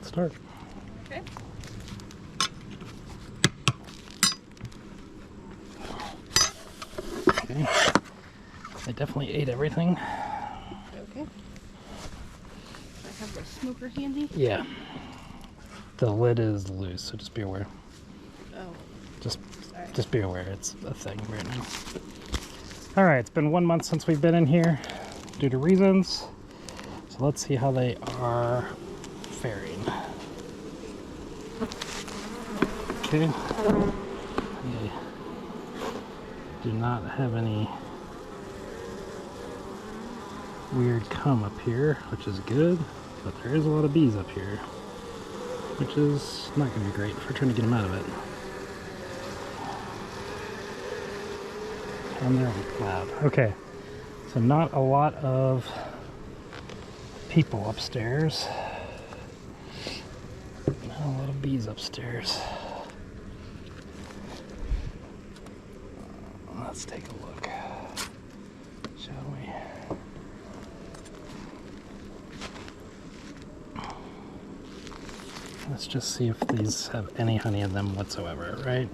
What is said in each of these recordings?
let's start. Okay. Okay. I definitely ate everything. Okay. I have the smoker handy. Yeah. The lid is loose, so just be aware. Oh. Just be aware, it's a thing right now. All right, it's been 1 month since we've been in here due to reasons. So let's see how they are faring. Okay. They do not have any weird cum up here, which is good, but there is a lot of bees up here, which is not going to be great if we're trying to get them out of it. And they're loud. Okay, so not a lot of people upstairs. Not a lot of bees upstairs. Let's take a look, shall we? Let's just see if these have any honey in them whatsoever, right?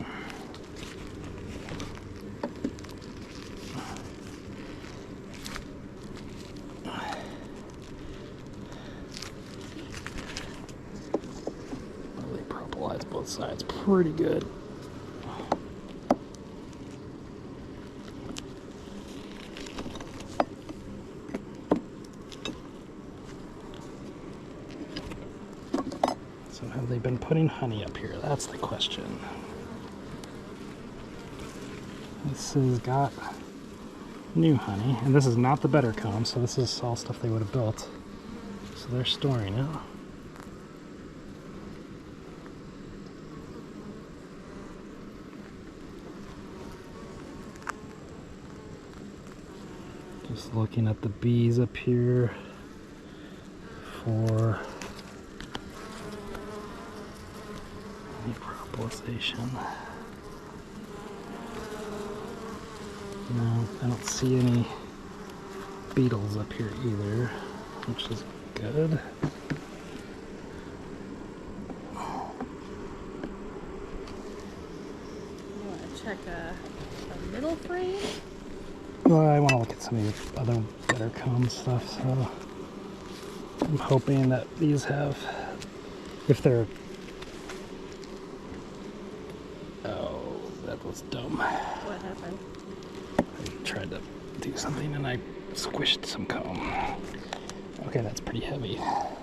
Well, they propolize both sides pretty good. So have they been putting honey up here? That's the question. This has got new honey, and this is not the better comb, so this is all stuff they would have built. So they're storing it. Just looking at the bees up here for any propolisation. No, I don't see any beetles up here either, which is good. You want to check a middle frame? Well, I want to look at some of the other better comb stuff, so I'm hoping that these have, if they're, oh, that was dumb. What happened? I tried to do something and I squished some comb. Okay, that's pretty heavy. Oh,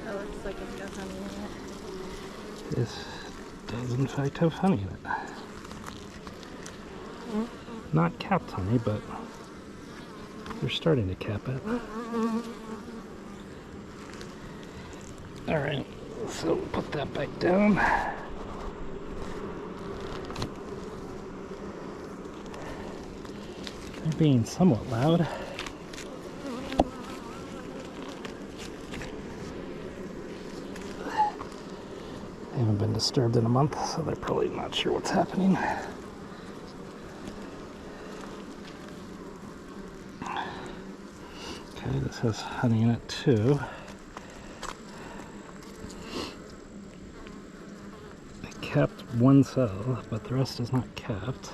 looks like it's got honey in it. This does in fact have honey in it. Not capped honey, but they're starting to cap it. Alright, so put that back down. They're being somewhat loud. They haven't been disturbed in a month, so they're probably not sure what's happening. Okay, this has honey in it too. I capped one cell, but the rest is not capped.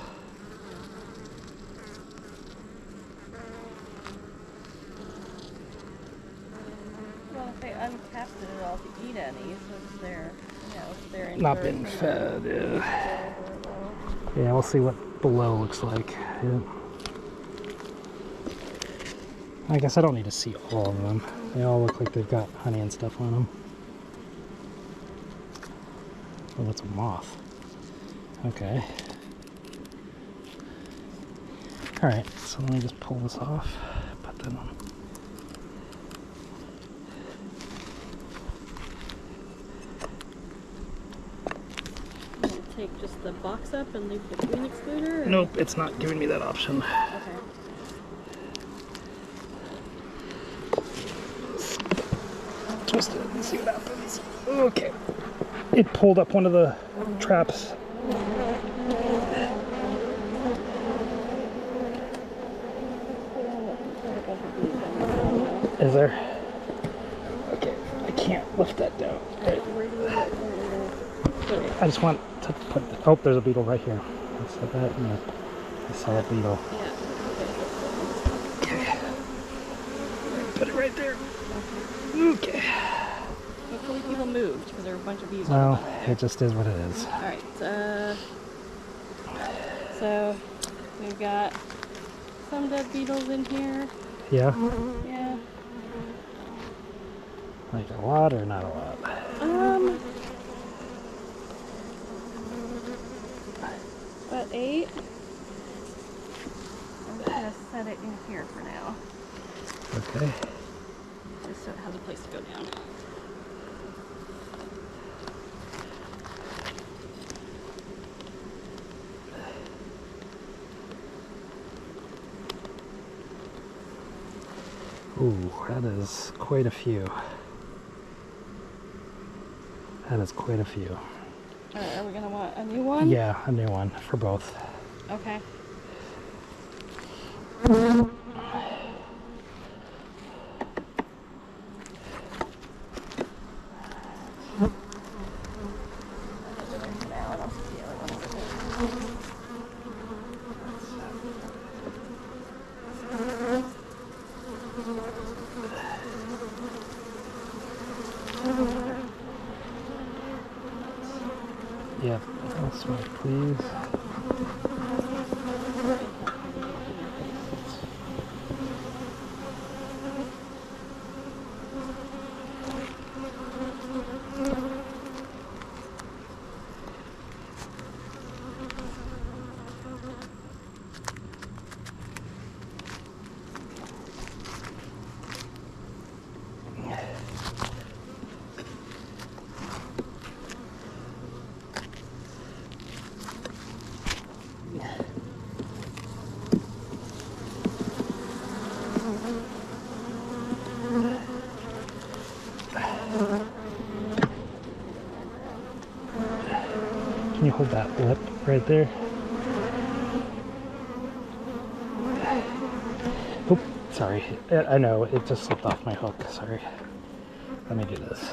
Well, if they uncapped it at all to eat any, so it's there, you know, if they're in Not been fed, yeah. Yeah, we'll see what below looks like. Yeah. I guess I don't need to see all of them. They all look like they've got honey and stuff on them. Oh, that's a moth. Okay. Alright, so let me just pull this off, put that on. Take just the box up and leave the queen excluder? Or? Nope, it's not giving me that option. Okay. Twist it and see what happens. Okay. It pulled up one of the traps. Is there? Okay, I can't lift that down. Right. I just want to put. Oh, there's a beetle right here. I said that. No, I saw that beetle. Yeah. Okay. Put it right there. Okay. Hopefully people moved because there were a bunch of bees. Well, it just is what it is. All right. So we've got some dead beetles in here. Yeah. Yeah. Like a lot or not a lot? About 8. I'm just gonna set it in here for now, Okay. just so it has a place to go down. Ooh, that is quite a few. That is quite a few. All right, are we gonna want a new one? Yeah, a new one for both. Okay. Yeah, that's right, please. Can you hold that lip right there? Oop, sorry. I know, it just slipped off my hook. Sorry. Let me do this.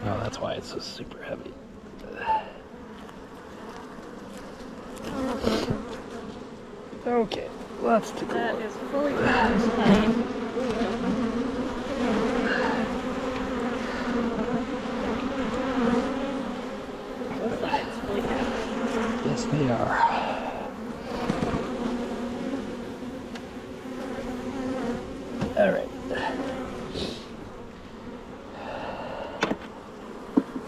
Oh, that's why it's so super heavy. Okay, let's take a That look. is fully packed, honey. Both sides fully packed. Yes, they are. All right.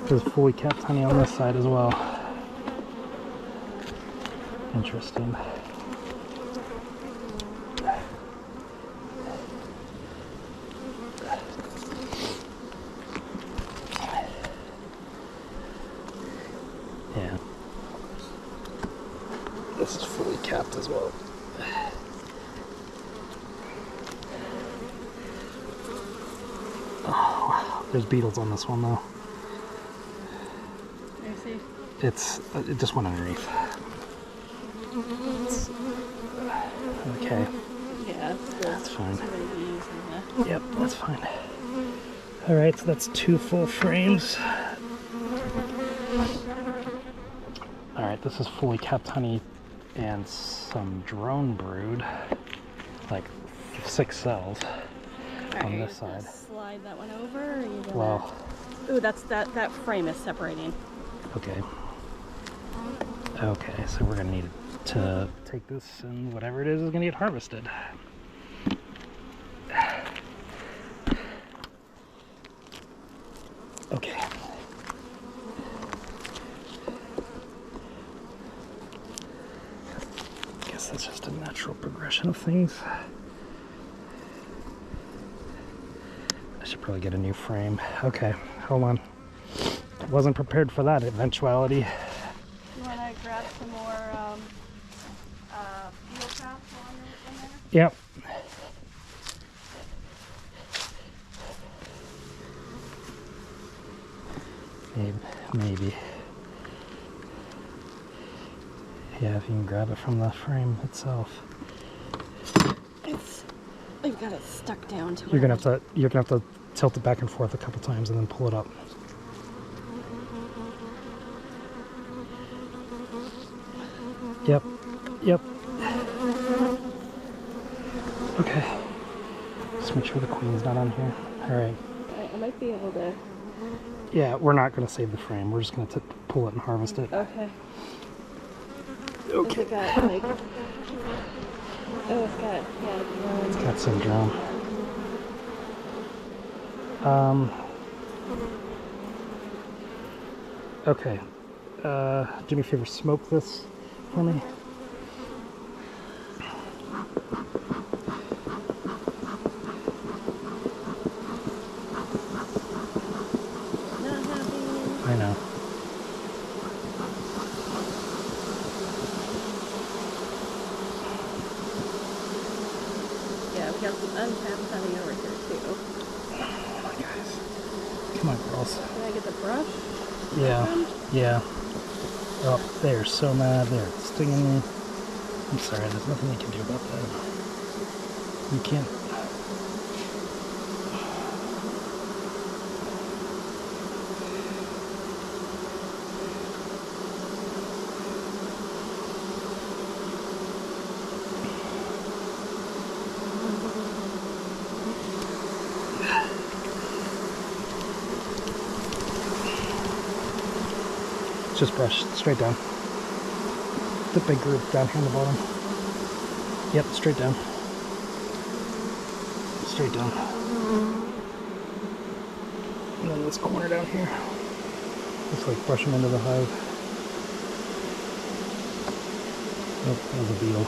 There's fully capped honey on this side as well. Interesting. Yeah. This is fully capped as well. Oh, wow. There's beetles on this one though. I see. It just went underneath. Okay. Yeah, That's fine. too many bees in the... Yep, that's fine. All right, so that's 2 full frames. All right, this is fully capped honey and some drone brood, like 6 cells on this side. Slide that one over. Or are you gonna... Well, ooh, that frame is separating. okay. Okay, so we're gonna need to take this and whatever it is gonna get harvested. Okay. Guess that's just a natural progression of things. I should probably get a new frame. Okay, hold on. Wasn't prepared for that eventuality. You want to grab some more fuel traps while you're in there? Yep. Maybe. Yeah, if you can grab it from the frame itself. I've got it stuck down to it. You're gonna have to tilt it back and forth a couple times and then pull it up. Yep, yep. Okay. Just make sure the queen's not on here. Alright. I might be able to. Yeah, we're not going to save the frame. We're just going to pull it and harvest it. Okay. Okay. It's got, like, oh, it's got, yeah, It's got syndrome. Okay. Do me a favor, smoke this for me. not happy. I know. Yeah, we got some untapped honey over here too. Oh my guys. Come on, girls. Can I get the brush? Yeah, yeah. Oh, they're so mad. They're stinging me. I'm sorry, there's nothing you can do about that. You can't. Just brush straight down. The big group down here on the bottom. Yep, straight down. Straight down. And then this corner down here. Looks like brushing into the hive. Oh, that was a beetle.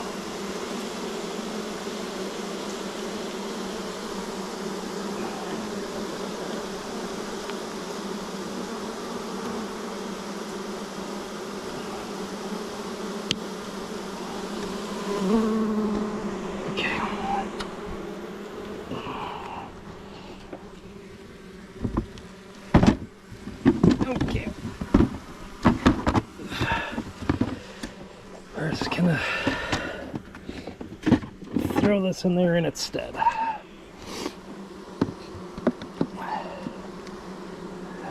Okay. Okay. We're just gonna throw this in there in its stead.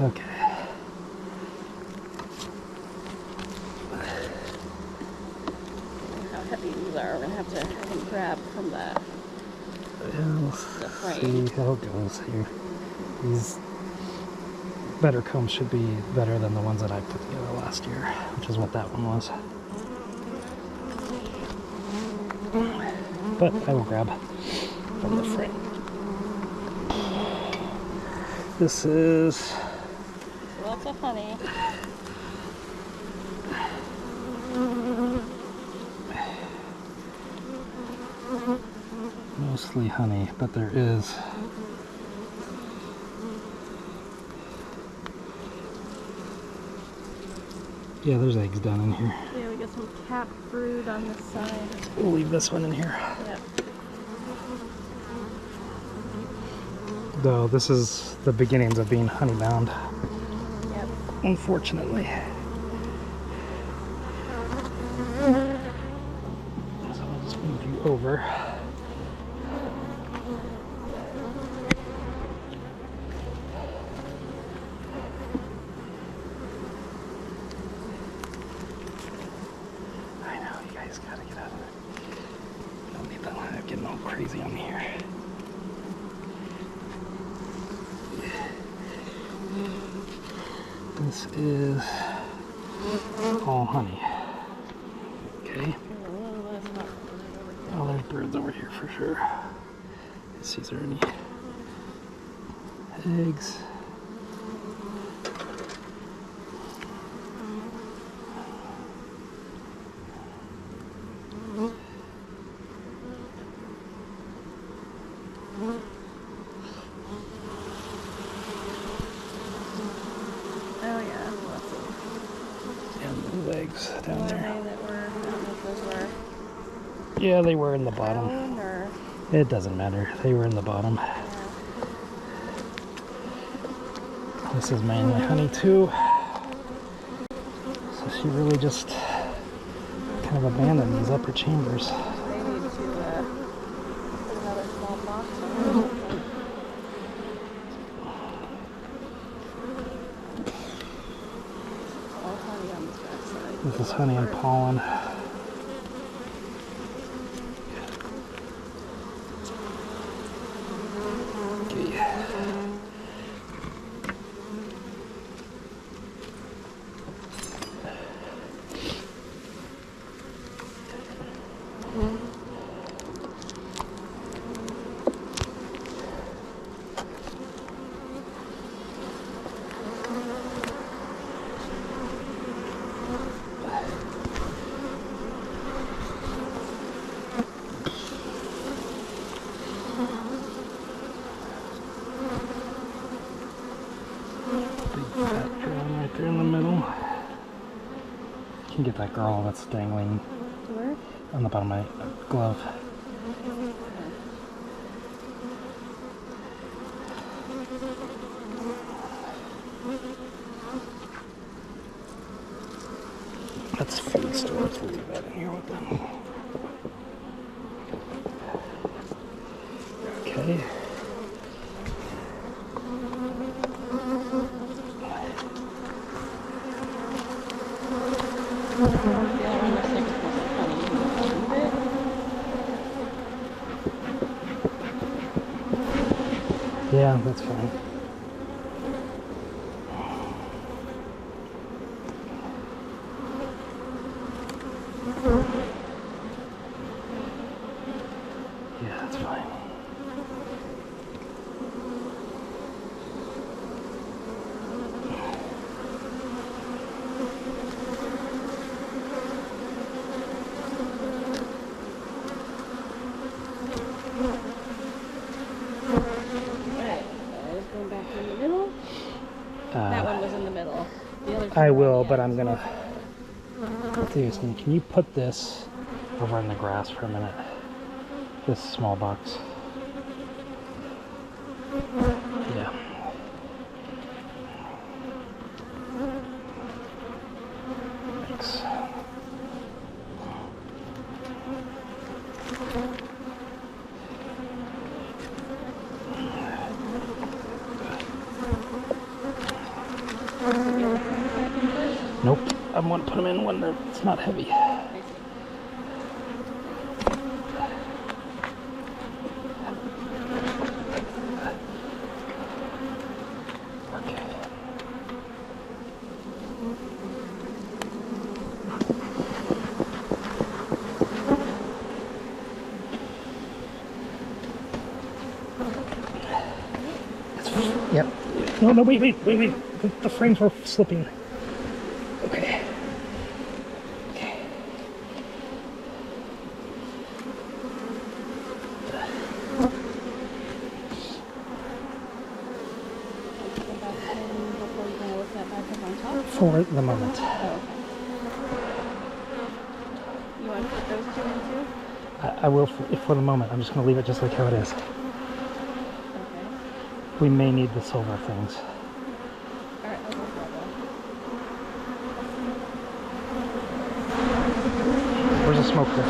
Okay. How heavy these are. We're gonna have to, I think, grab from that. Yeah, we'll see how it goes here. These better combs should be better than the ones that I put together last year, which is what that one was. But I will grab from the frame. This is Lots of honey. mostly honey, but there is yeah, there's eggs down in here. Yeah, we got some capped brood on this side. We'll leave this one in here. Yep. Though this is the beginnings of being honey bound, Yep. unfortunately. So I'll just move you over. I know, you guys gotta get out of it. Don't need that hive getting all crazy on me here. This is all honey. Okay. Oh, there's birds over here for sure. Let's see, is there any eggs? Oh yeah, lots of And the eggs down there. that were, I don't know if those were Yeah, they were in the bottom. brown or It doesn't matter. They were in the bottom. This is mainly honey too. So she really just kind of abandoned these upper chambers. they need to put another small box on. This is honey and pollen. Right there in the middle. You can get that girl that's dangling Where? on the bottom of my glove. That's food storage. We'll leave that in here with them. Okay. Yeah, that's fine. Yeah, that's fine. Going back in the middle. That one was in the middle. The other two I were on will, the but end. I'm gonna do something. Can you put this over in the grass for a minute? This small box. Yeah. Thanks. Nope. I want to put them in one that's not heavy. Okay. Yep. No, wait. The frames were slipping. Okay. For the moment. Oh, okay. You want to put those two in too? I will for the moment. I'm just going to leave it just like how it is. Okay. We may need the silver things. Alright, I'll go for that. Where's the smoker?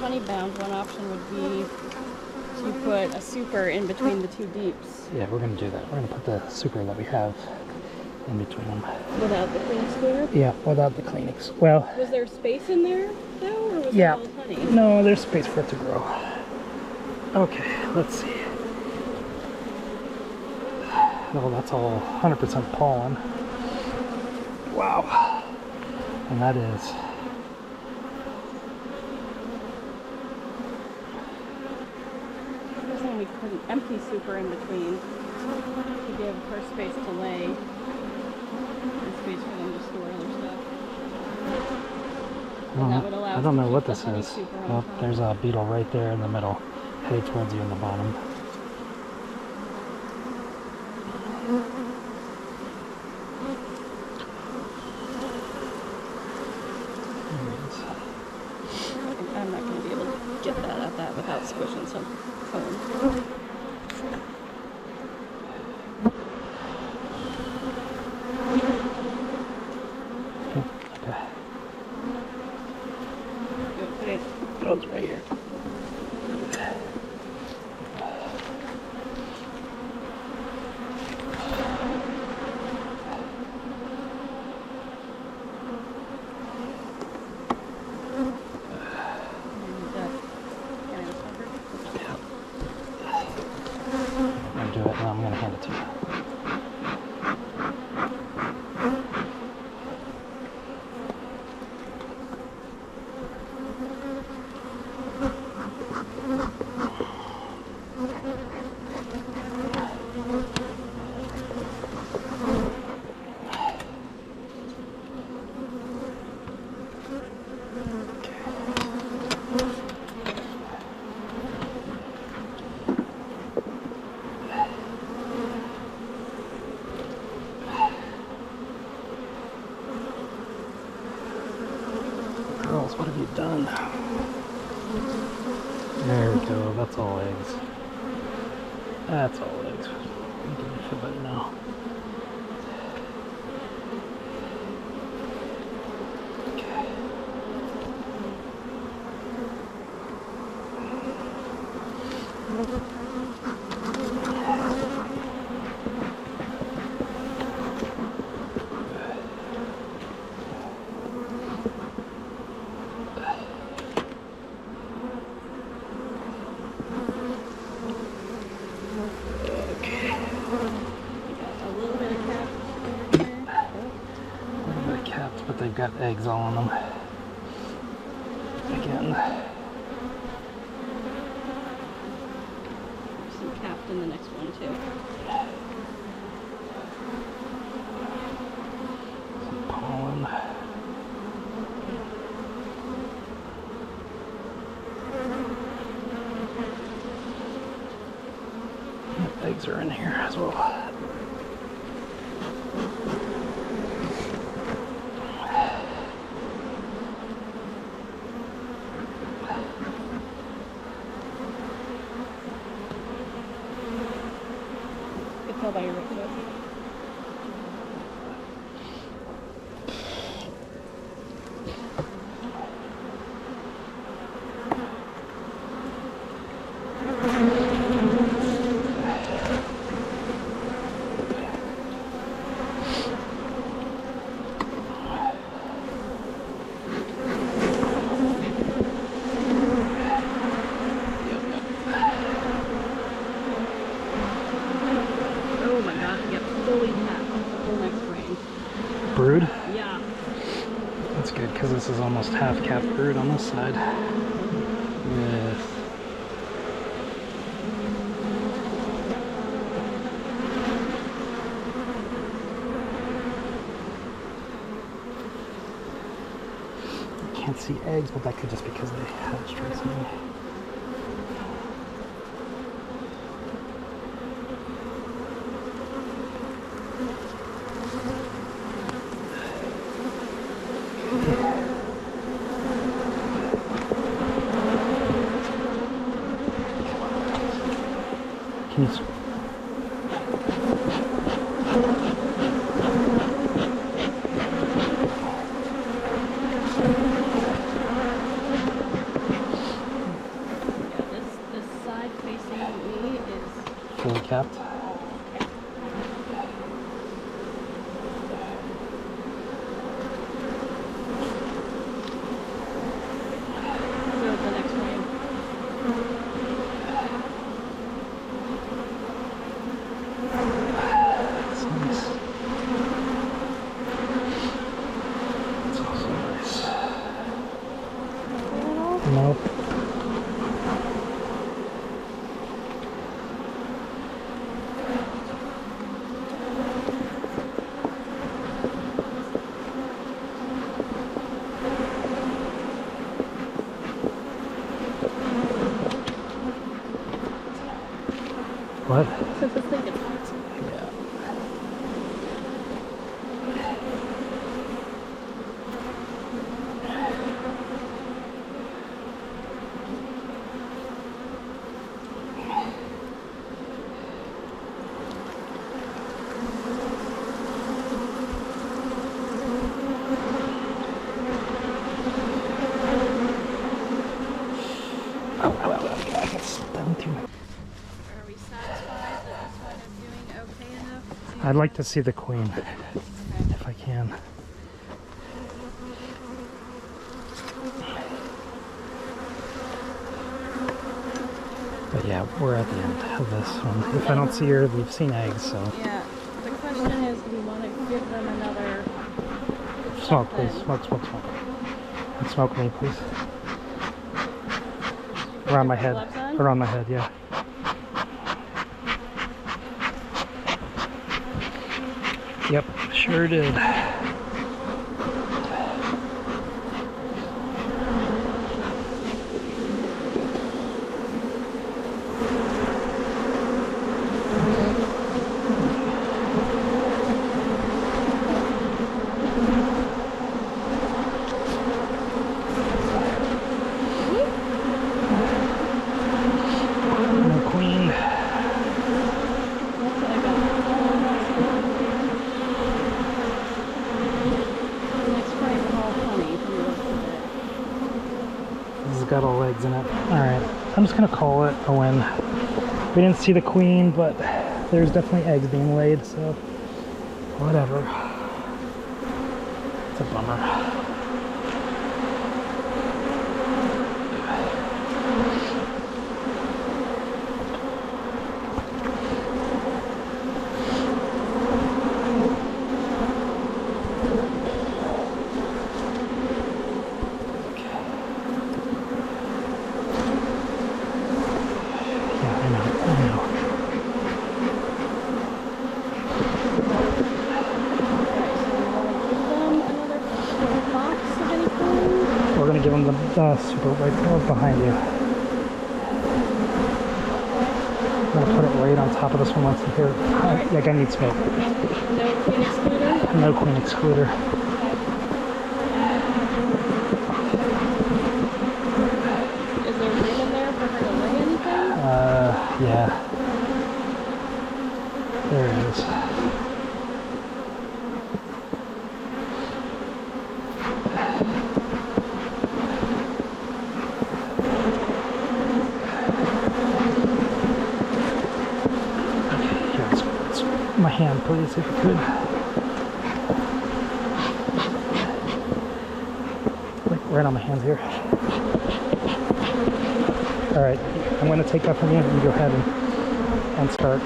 honey bound, one option would be to put a super in between the two deeps. Yeah, we're going to do that. We're going to put the super that we have in between them. Without the clean square? Yeah, without the cleanings. Well, was there space in there though, or was yeah, it all honey? No, there's space for it to grow. Okay, let's see. Oh, that's all 100% pollen. Wow. And that is. We put an empty super in between to give her space to lay and space for them to store other stuff. And that would allow I us don't to know keep what the this honey is. super on Oh, top. there's a beetle right there in the middle, heading towards you in the bottom. I'm not going to be able to get that at that without squishing some cone. Okay. Put it. Oh, it's right here. I'm going to do it and I'm going to hand it to you. Girls, what have you done? There we go, that's all eggs. That's all eggs. You can feel better now. Okay. But they've got eggs all on them. Again. There's some capped in the next one too. Some pollen. Eggs are in here as well. Tell by your foot. Brood? Yeah. That's good because this is almost half cap brood on this side. Yes. Can't see eggs, but that could just because they hatched recently. Can you What? Since it's thinking hot. Yeah. I got down too. Are we satisfied that this one is doing okay enough? I'd like to see the queen, if I can. But yeah, we're at the end of this one. If I don't see her, we've seen eggs, so. Yeah. The question is, do we want to give them another Smoke, please. something? Smoke, smoke, smoke. And smoke me, please. Put Around your my head. gloves on? Around my head, yeah. Yep, sure did. No queen. That's what I got. Next frame is all honey from the rest of it. This has got all legs in it. Alright, I'm just gonna call it a win. We didn't see the queen, but there's definitely eggs being laid, so whatever. It's a bummer. Give them the super right behind you. I'm gonna put it right on top of this one once you hear it. Like I need smoke. No queen excluder? No queen excluder. Is there room in there for her to lay anything? Yeah. There it is. My hand, please, if you could. Like right on my hands here. All right, I'm going to take that from you and go ahead and start.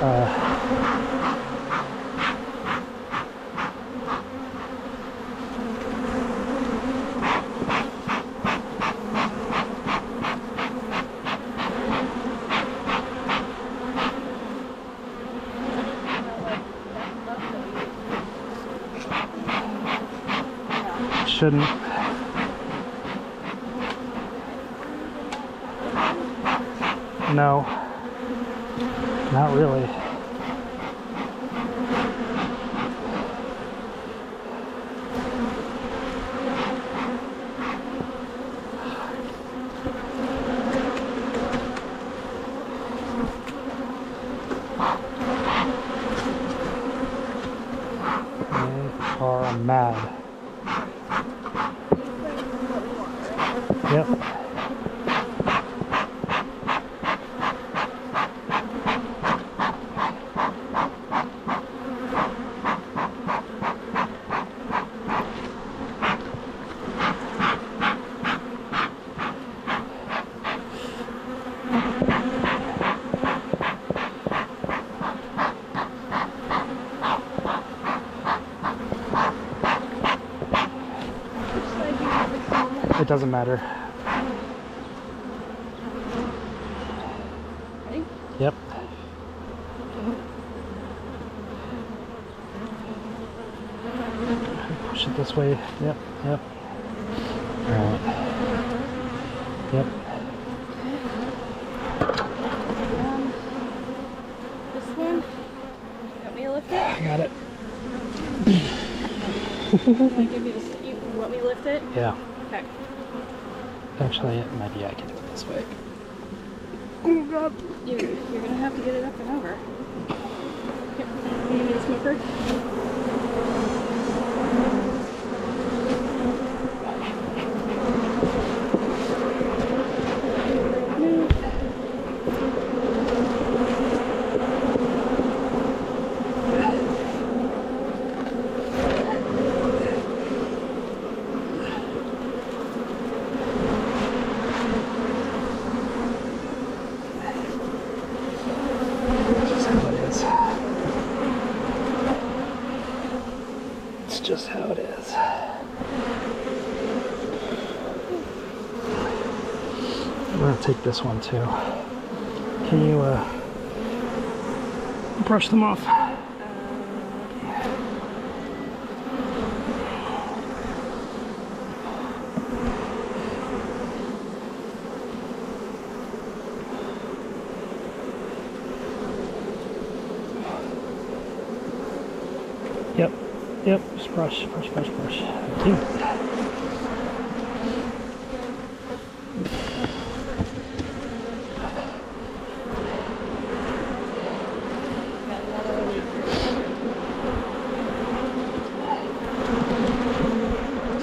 Shouldn't. No, not really. They are mad. Yep. It doesn't matter. Ready? Yep. Push it this way. Yep, yep. Alright. Yep. me to lift it? I got it. Can I give you this? You want me to lift it? Yeah. Okay. Actually, maybe I can do it this way. Oh god. You're gonna have to get it up and over. Here, can you give me the smoker? Just how it is. I'm gonna take this one too. Can you brush them off? Yep, just brush. Thank you.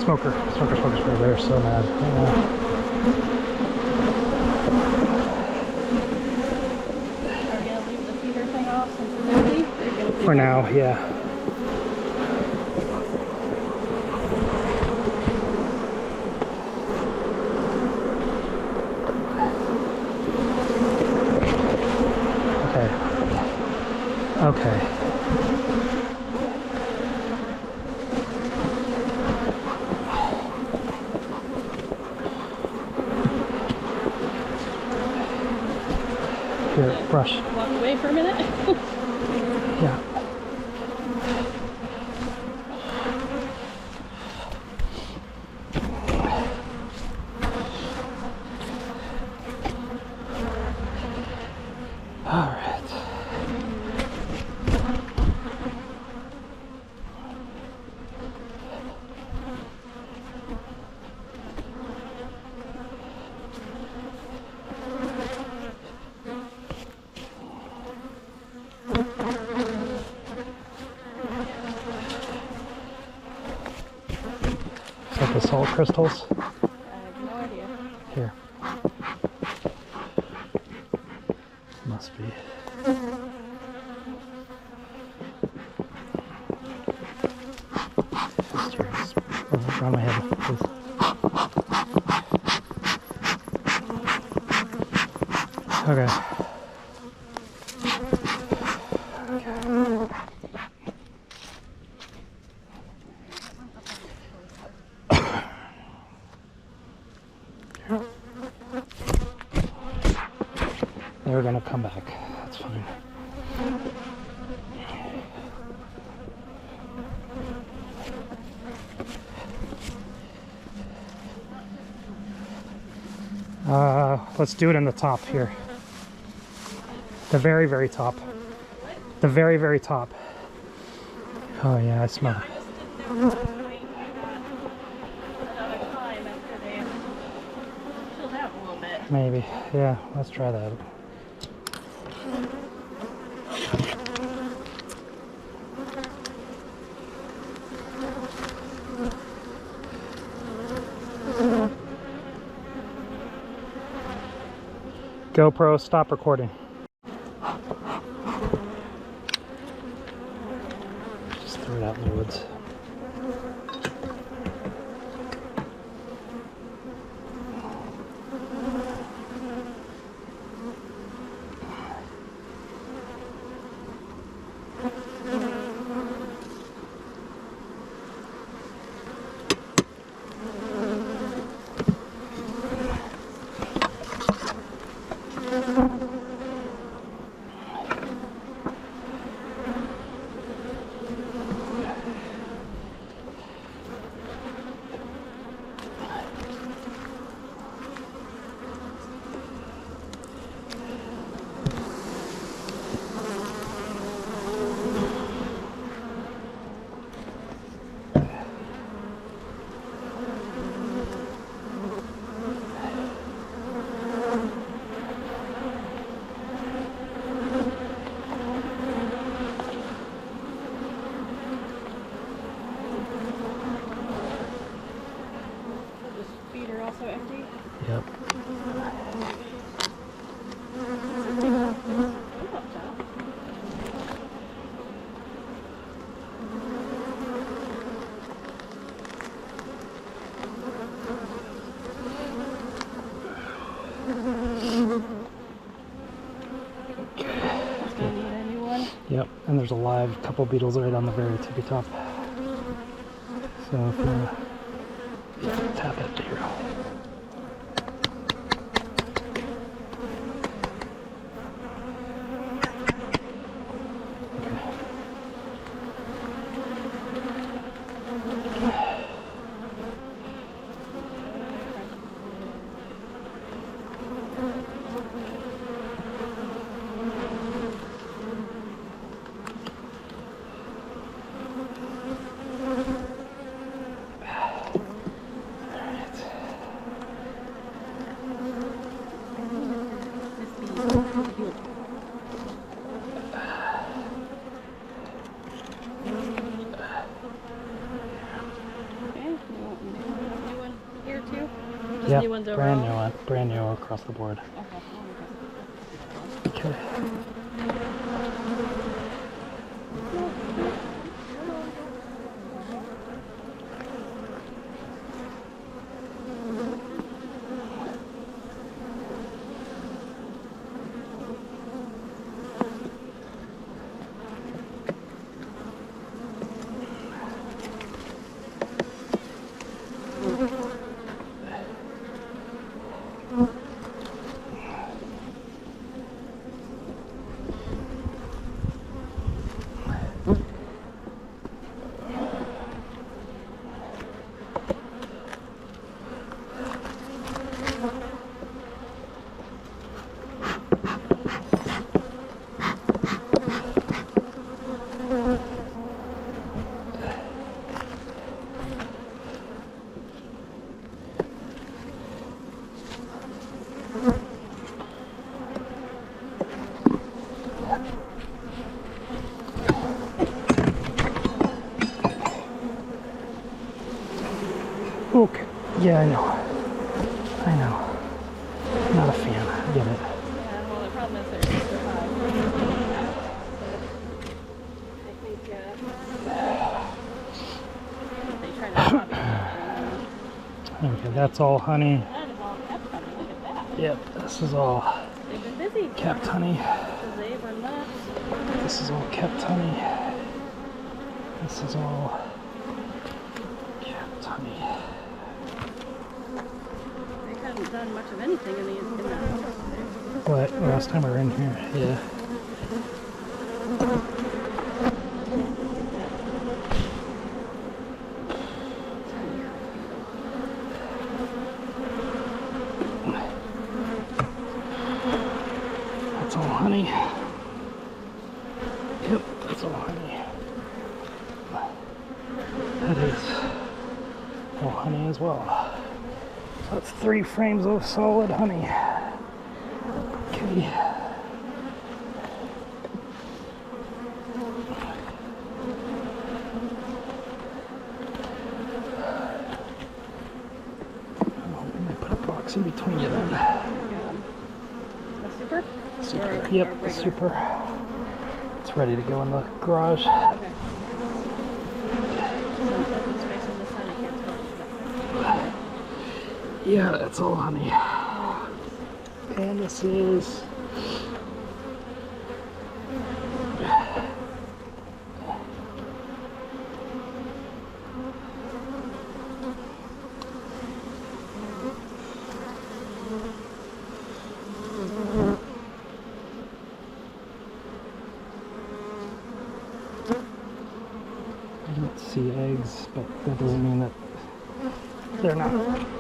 Smoker. They're so mad. Are you gonna leave the feeder thing off since it's empty? For now, yeah. Okay. Here, brush. Walk away for a minute. Yeah. All right. Is that the salt crystals? I have no idea. Here. Must be. Just here, just around my head, please. Okay. They're gonna come back. That's fine. Let's do it in the top here. The very, very top. The very, very top. Oh yeah, I smell it. Another time after they chilled out a little bit. Maybe. Yeah, let's try that. GoPro, stop recording. Just throw it out in the woods. Yep, and there's a live couple beetles right on the very tippy top. So if you tap it to your Yeah, Yep, brand new across the board. Okay. Okay. Yeah, I know. Not a fan. I get it. Yeah, well, the problem is they're super high. I think they try to copy. Okay, that's all honey. That is all kept honey. Look at that. Yep, this is all They've been busy. kept honey. Because they were nuts. This is all kept honey. This is all kept honey. They hadn't done much of anything in that house. What? Last time we were in here, yeah. That's all honey. Yep, that's all honey. That is all honey as well. So that's 3 frames of solid honey. Okay. Put a box in between you then. The super? Super. Or Yep, regular? super. It's ready to go in the garage. Okay. So open space in the sun, you can't tell. Yeah, that's all honey. And this is I don't see eggs, but that doesn't mean that they're not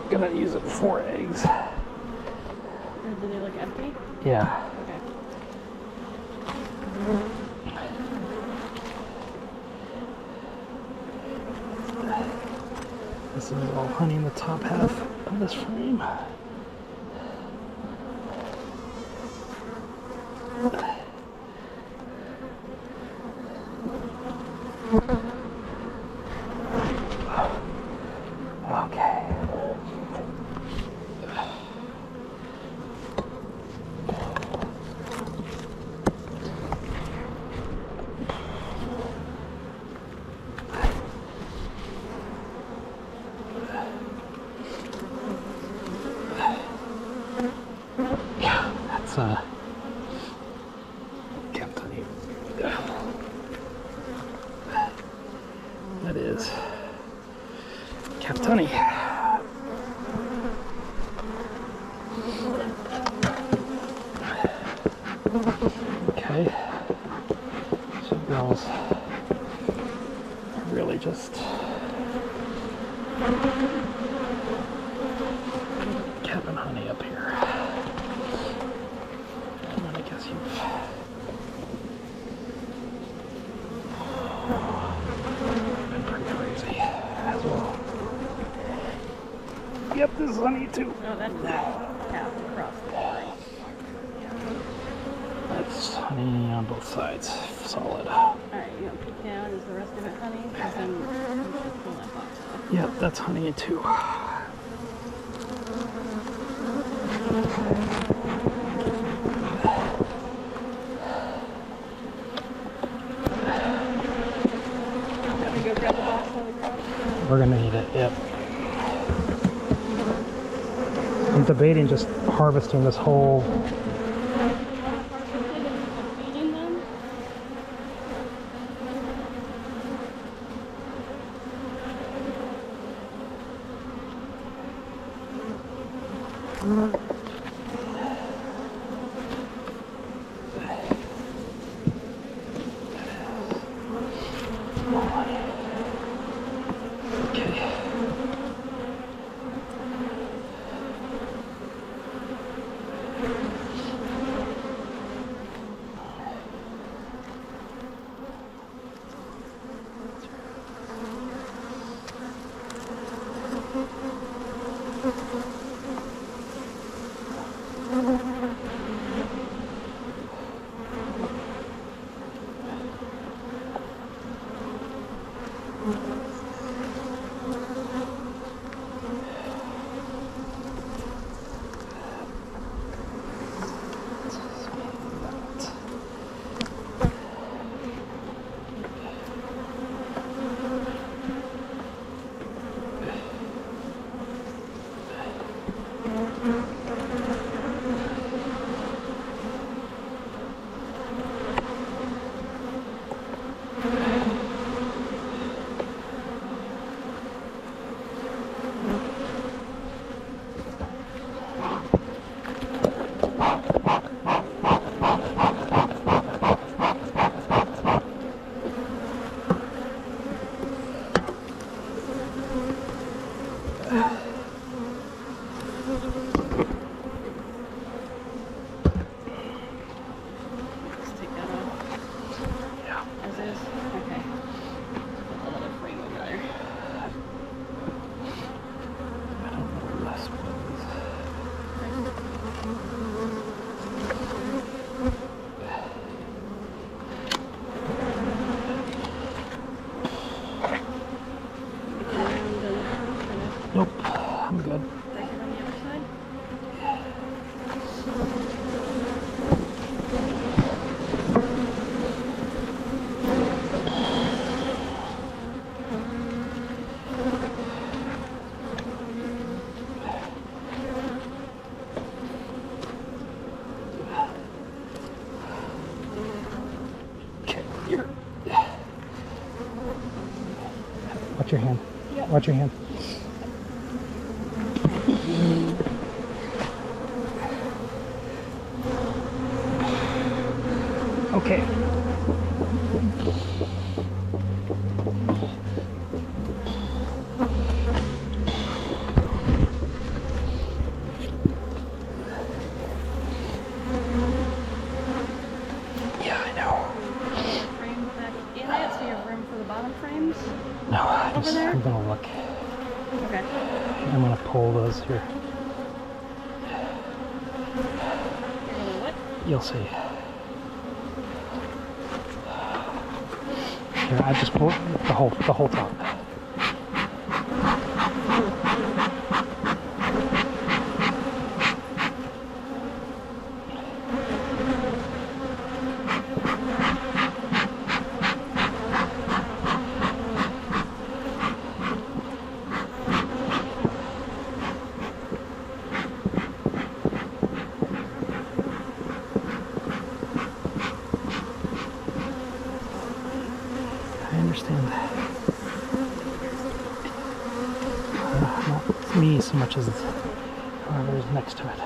gonna use it for eggs. Do they look empty? Yeah. Okay. This is all honey in the top half of this frame. Okay. Yeah, that's kept honey. kept honey. Okay, so girls are really just keeping honey up here. And then I guess you've been pretty crazy as well. Yep, this is honey too. Oh, that's half across the board. That's honey on both sides, solid. Alright, you want to peek down? Is the rest of it honey? Because then we should pull that box off. Yep, that's honey too. Let me go grab the box on the ground. We're gonna need it, yep. I'm debating just harvesting this whole. Feeding them? Okay. Let's take that off. Yeah. As is? Okay. Put the little frame over there. I don't know where less was. Nope, I'm good. Take it on the other side. Okay, here. Watch your hand. Yep. Watch your hand. Okay. Yeah, I know. Frame back in it so you have room for the bottom frames. No, Over there? I'm gonna look. Okay. I'm gonna pull those here. You're gonna what? You'll see. Here, I just pulled the whole top. I understand that. me so much as whoever's next to it.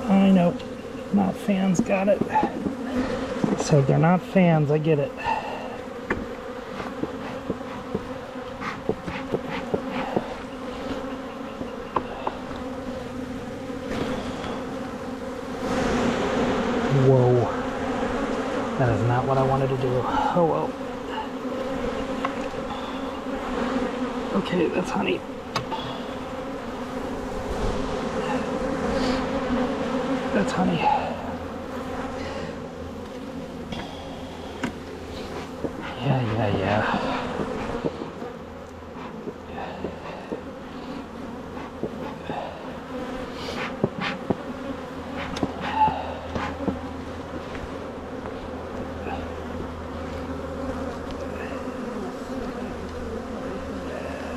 I know, not fans, got it. So they're not fans, I get it. Whoa, that is not what I wanted to do. Oh well. Okay, that's honey. That's honey. Yeah.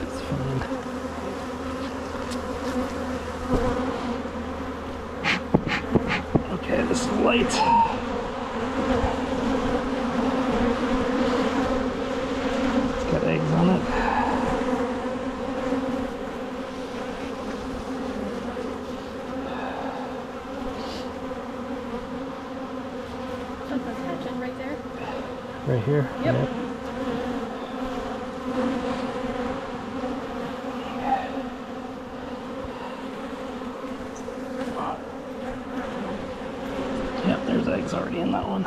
It's fine. Okay, this is light. It's got eggs on it. Something's hatching right there. Right here? Yep. Yep, there's eggs already in that one.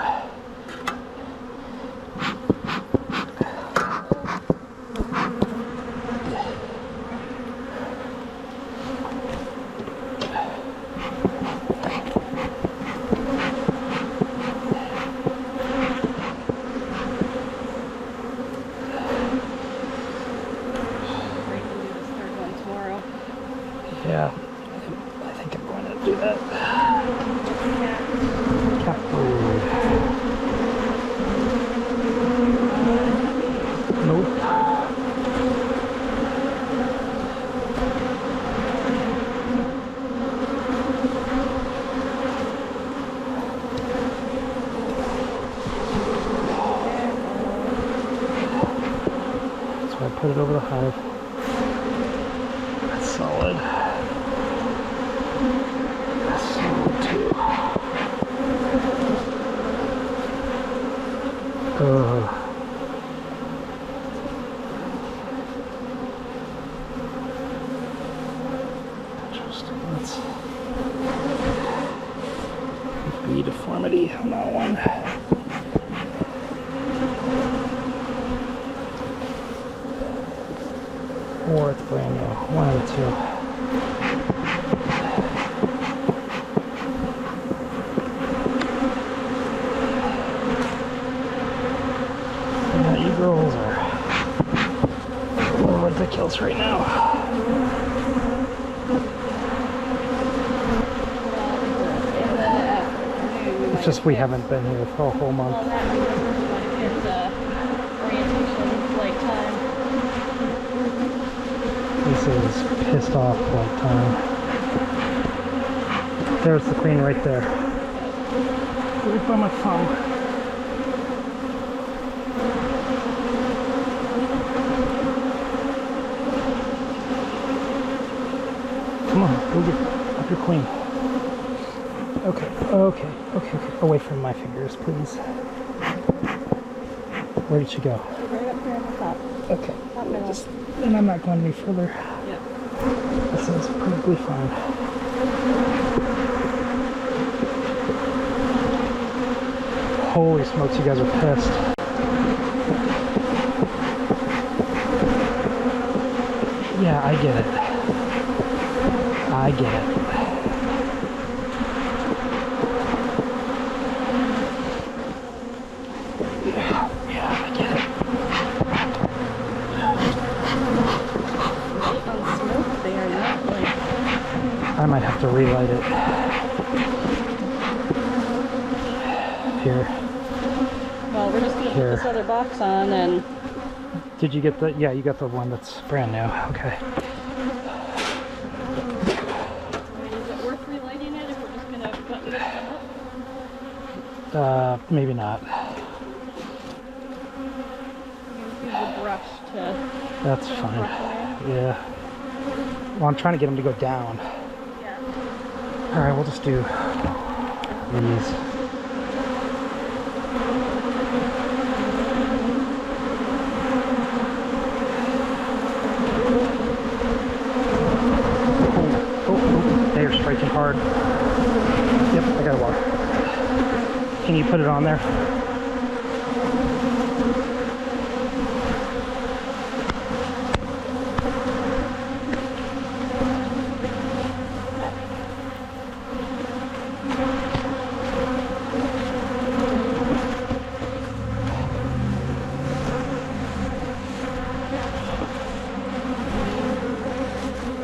Yeah, I think I'm going to do that. Cat food. Nope. So I put it over the hive. That's solid. Interesting. Let's bee deformity on that one. Or it's brand new. One of the two. Girls are a little ridiculous right now. It's just we haven't been here for a whole month. Well, that is orientation like time. This is pissed off like time. There's the queen right there. Right by my thumb. Go get up your queen. Okay, okay, okay, okay. Away from my fingers, please. Where did she go? She's right up here on the top. Okay. Top middle. And I'm not going any further. Yeah. This is perfectly fine. Holy smokes, you guys are pissed. Yeah, I get it. I get it. Yeah, I get it. Light on smoke, they are not like... I might have to relight it. Here. Well, we're just gonna put this other box on and... Did you get the... Yeah, you got the one that's brand new. Okay. I mean, is it worth relighting it if we're just gonna button this one up? Maybe not. I'm gonna use a brush to... That's fine. Yeah. Well, I'm trying to get them to go down. Yeah. Alright, we'll just do these. Oh, they are striking hard. Yep, I got water. Can you put it on there?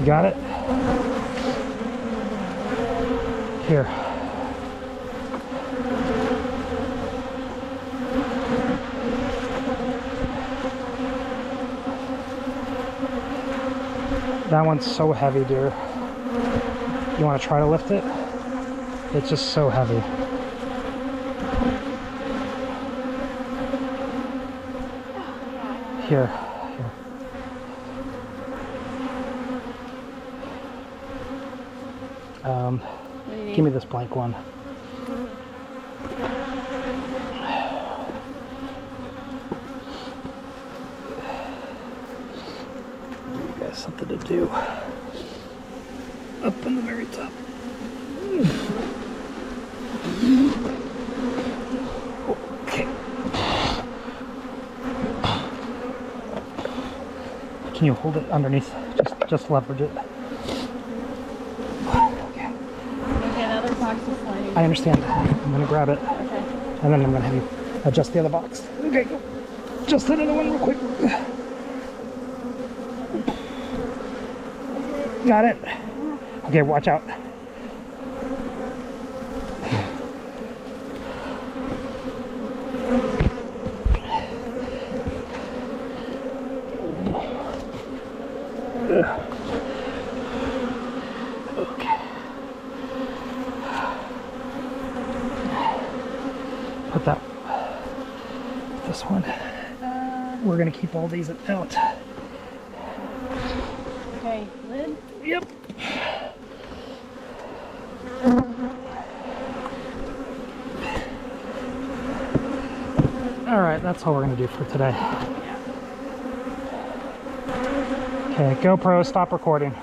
Got it? Here. That one's so heavy, dear. You want to try to lift it? It's just so heavy. Here. Give me this blank one. You guys something to do. Up on the very top. Okay. Can you hold it underneath? Just leverage it. I understand. I'm going to grab it. Okay. And then I'm going to have you adjust the other box. Okay, go. Adjust that other one real quick. Got it? Okay, watch out. Put that, this one. We're gonna keep all these out. Okay, lid? Yep. All right, that's all we're gonna do for today. Okay, GoPro, stop recording.